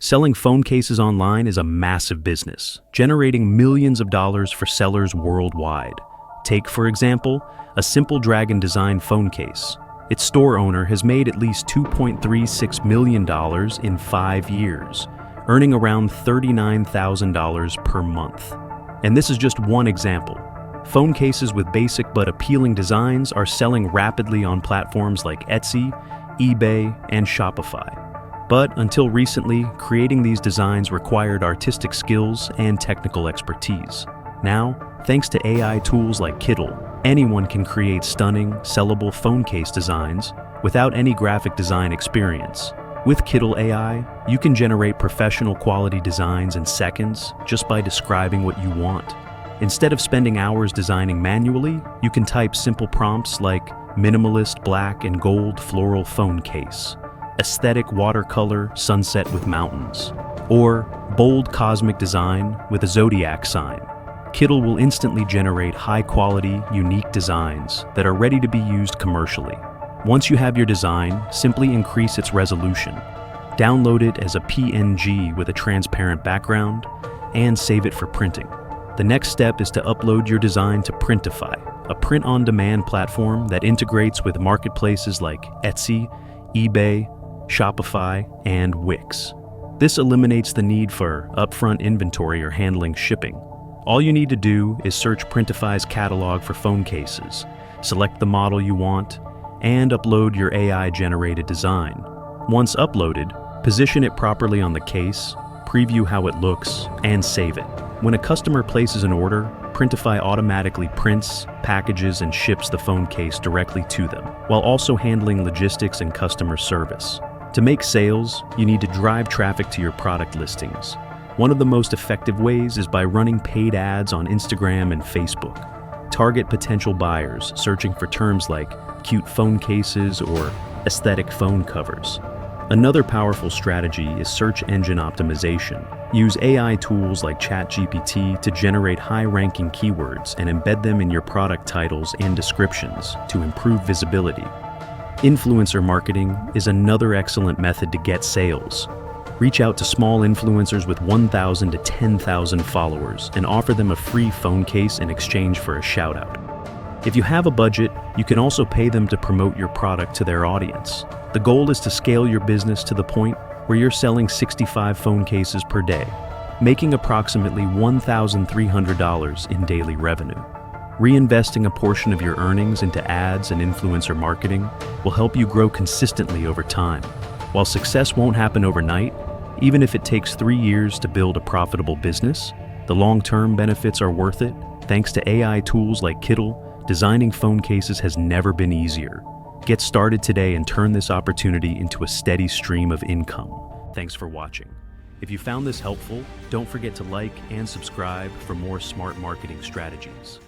Selling phone cases online is a massive business, generating millions of dollars for sellers worldwide. Take, for example, a simple Dragon design phone case. Its store owner has made at least $2.36 million in 5 years, earning around $39,000 per month. And this is just one example. Phone cases with basic but appealing designs are selling rapidly on platforms like Etsy, eBay, and Shopify. But until recently, creating these designs required artistic skills and technical expertise. Now, thanks to AI tools like Kittle, anyone can create stunning, sellable phone case designs without any graphic design experience. With Kittle AI, you can generate professional quality designs in seconds just by describing what you want. Instead of spending hours designing manually, you can type simple prompts like minimalist black and gold floral phone case, aesthetic watercolor sunset with mountains, or bold cosmic design with a zodiac sign. Kittle will instantly generate high-quality, unique designs that are ready to be used commercially. Once you have your design, simply increase its resolution. Download it as a PNG with a transparent background, and save it for printing. The next step is to upload your design to Printify, a print-on-demand platform that integrates with marketplaces like Etsy, eBay, Shopify, and Wix. This eliminates the need for upfront inventory or handling shipping. All you need to do is search Printify's catalog for phone cases, select the model you want, and upload your AI-generated design. Once uploaded, position it properly on the case, preview how it looks, and save it. When a customer places an order, Printify automatically prints, packages, and ships the phone case directly to them, while also handling logistics and customer service. To make sales, you need to drive traffic to your product listings. One of the most effective ways is by running paid ads on Instagram and Facebook. Target potential buyers searching for terms like cute phone cases or aesthetic phone covers. Another powerful strategy is search engine optimization. Use AI tools like ChatGPT to generate high-ranking keywords and embed them in your product titles and descriptions to improve visibility. Influencer marketing is another excellent method to get sales. Reach out to small influencers with 1,000 to 10,000 followers and offer them a free phone case in exchange for a shout-out. If you have a budget, you can also pay them to promote your product to their audience. The goal is to scale your business to the point where you're selling 65 phone cases per day, making approximately $1,300 in daily revenue. Reinvesting a portion of your earnings into ads and influencer marketing will help you grow consistently over time. While success won't happen overnight, even if it takes 3 years to build a profitable business, the long-term benefits are worth it. Thanks to AI tools like Kittle, designing phone cases has never been easier. Get started today and turn this opportunity into a steady stream of income. Thanks for watching. If you found this helpful, don't forget to like and subscribe for more smart marketing strategies.